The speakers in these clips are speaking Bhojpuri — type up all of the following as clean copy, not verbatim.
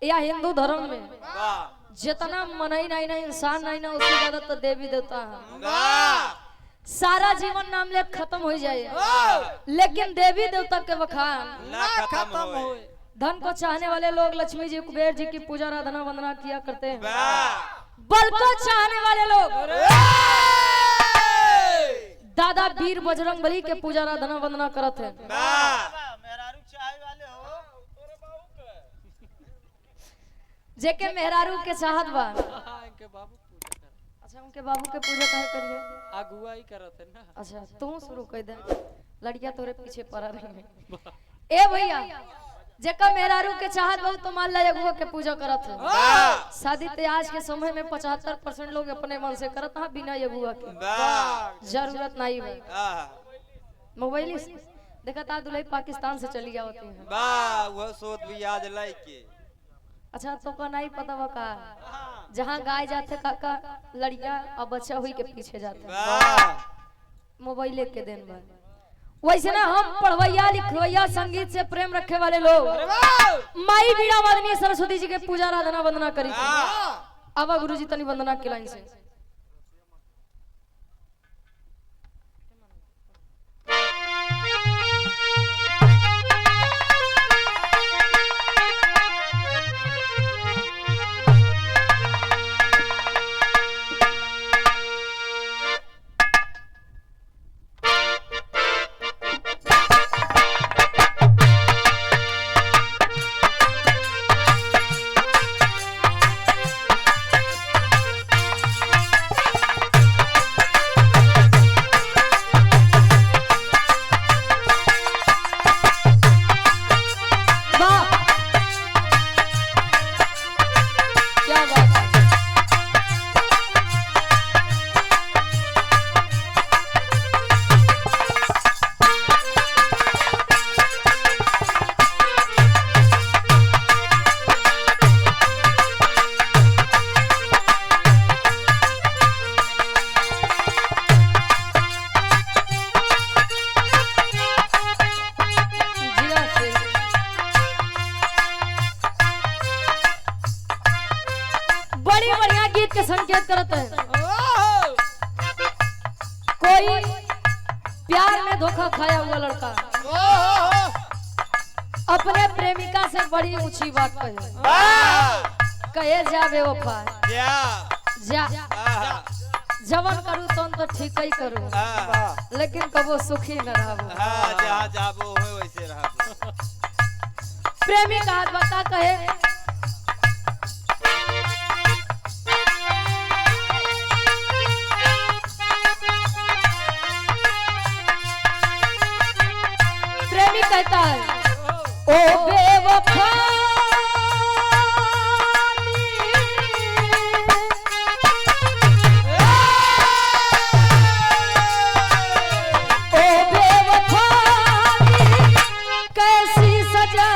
या हिंदू धर्म में जितना मनई नहीं ना इंसान नहीं ना उससे ज्यादा तो देवी देवता है। सारा जीवन नाम ले खत्म हो जाए लेकिन देवी देवता के बखान ना खत्म हो। धन को चाहने वाले लोग लक्ष्मी जी कुबेर जी की पूजा आराधना वंदना किया करते हैं। बल को चाहने वाले लोग दादा वीर बजरंग बली के पूजा आराधना वंदना करते हैं। जेके मेहरारू के चाहत बा अच्छा उनके बाबू के पूजा काहे करिए अगुवाई करत है ना। अच्छा तू शुरू कर दे लड़कियां तोरे पीछे पड़ा रही ए भैया जेका मेहरारू के चाहत बहुत तो मान ला अगुआ के पूजा करत है। शादी ते आज के समय में 75% लोग अपने मन से करत हैं बिना अगुआ के जरूरत नहीं है। मोबाइल देखा था दुल्हन पाकिस्तान से चली होती है वाह वो सोच भी याद लाई के। अच्छा तो का नहीं पता वो का जहाँ गाय जाते काका लड़कियां और बच्चा हुई के पीछे जाते मोबाइल के दिन में। वैसे ना हम पढ़वैया लिखवैया संगीत से प्रेम रखे वाले लोग माई बीड़ा वादनी सरस्वती जी के पूजा आराधना वंदना करी। अब गुरु जी तनी वंदना के लाइन से संकेत करते हैं। कोई प्यार में धोखा खाया हुआ लड़का अपने प्रेमिका से बड़ी ऊंची बात कहे जा बेवफा जा जवन करूँ तो ठीक ही करूँ लेकिन कबो सुखी न रहबो वैसे रहा। प्रेमिका बता कहे कहता है ओ बेवफा ओ बेवफा कैसी सजा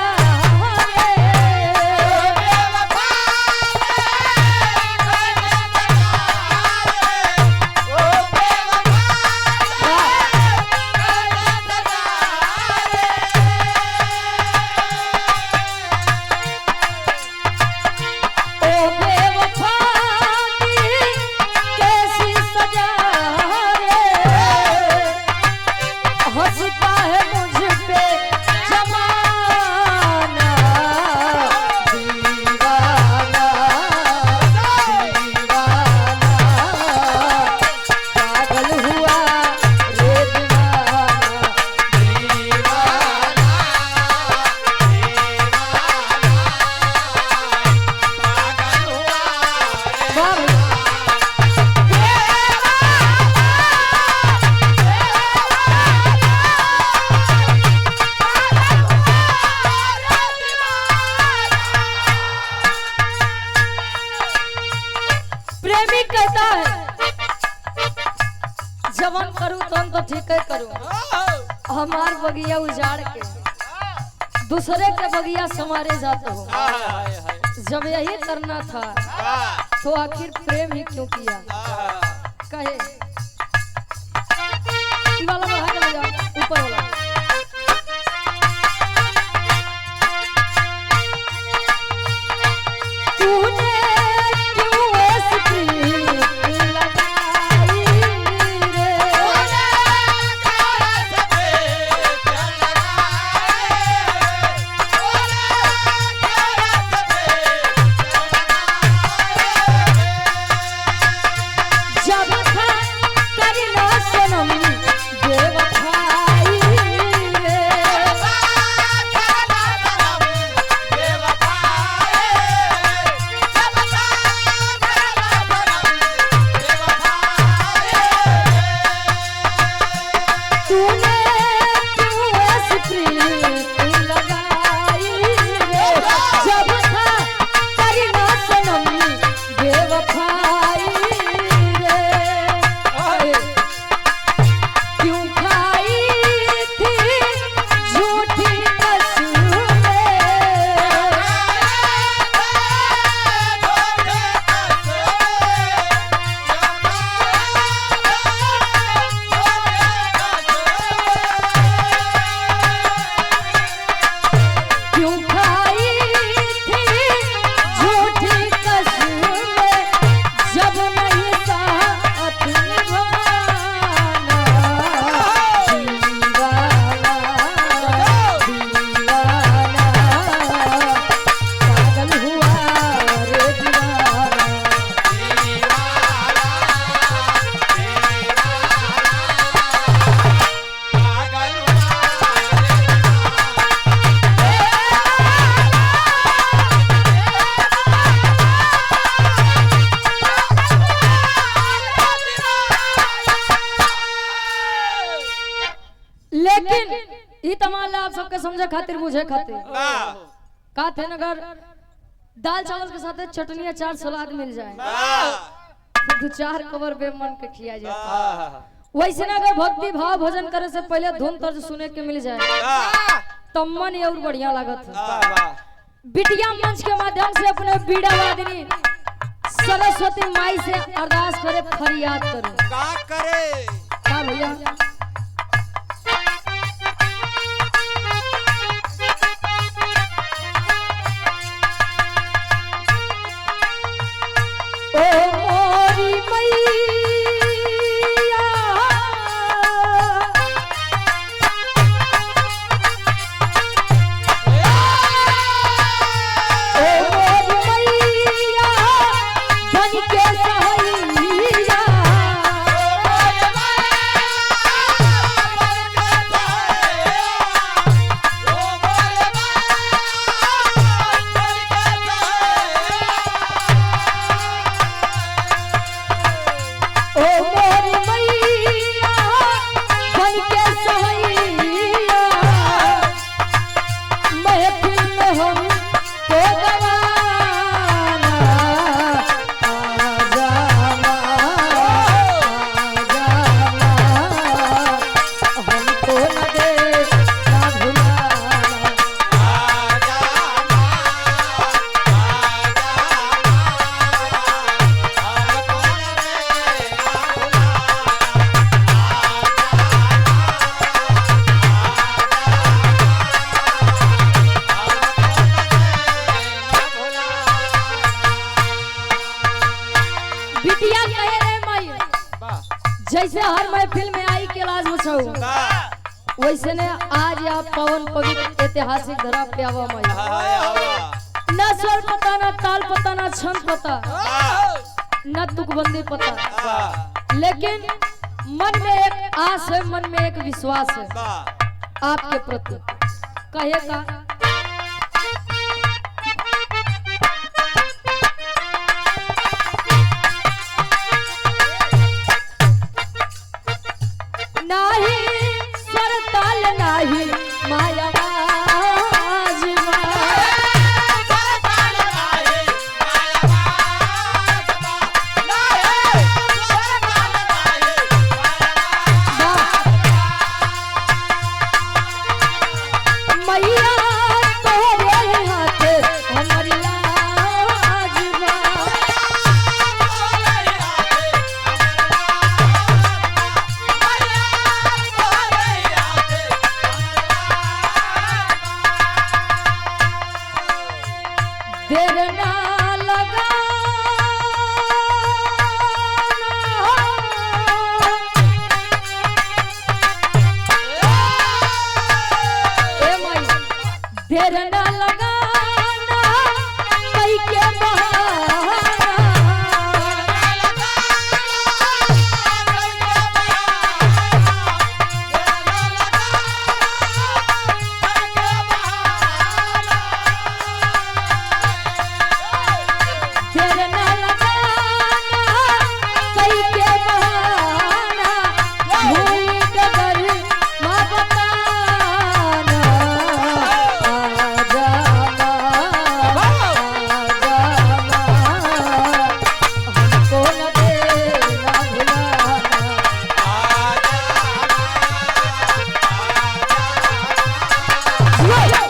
जवन करूँ तो ठीक है करूँ हमार बगिया उजाड़ के दूसरे के बगिया संवारे जाते हो। जब यही करना था तो आखिर प्रेम ही क्यों किया कहे वाला बढ़ा के ले जाओ ऊपर वाला। समझे खातिर बुझे खातिर वाह का थे अगर दाल चावल के साथ चटनी अचार सलाद मिल जाए वाह तो 2-4 कवर बेमन के खिया जाए। वाह वैसे ना अगर भक्ति भाव भजन करे से पहले धुन तर्ज सुने के मिल जाए तो मन और बढ़िया लागत है। वाह बिटिया मंच के माध्यम से अपने बीड़ा वादिनी सरस्वती माई से अरदास करे फरियाद करे का करे का भैया ओ मोरी मैया ओ मोरी मैया बन के सहैया ओ मोरी मैया बन के सहैया महफिल में हम को गवाना आ जाना हमको न दे ना भुलाना बिटिया कहे रे माई जैसे हर महफिल में आई के लाज बचाऊ वैसे ने आज आप पवन पवित्र ऐतिहासिक धरा पे आवा माई ना स्वर पता ना ताल पता ना छंद पता ना तुकबंदी पता लेकिन मन में एक आस है मन में एक विश्वास है आपके प्रति कहे का नाही स्वर ताल नाही माया बाजवा मैया तोरे हाथ हमारी लाजवा देर ना लगा ए माई देर ना लगाना कई के बहाना देर ना लगाना कई के बहाना भूल डगर माँ बताना आ जाना हमको न देना भुलाना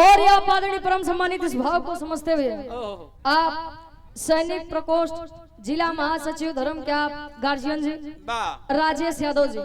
और यह आदरणीय परम सम्मानित इस भाव को समझते हुए आप सैनिक प्रकोष्ठ जिला महासचिव धर्म के आप गार्जियन जी राजेश यादव जी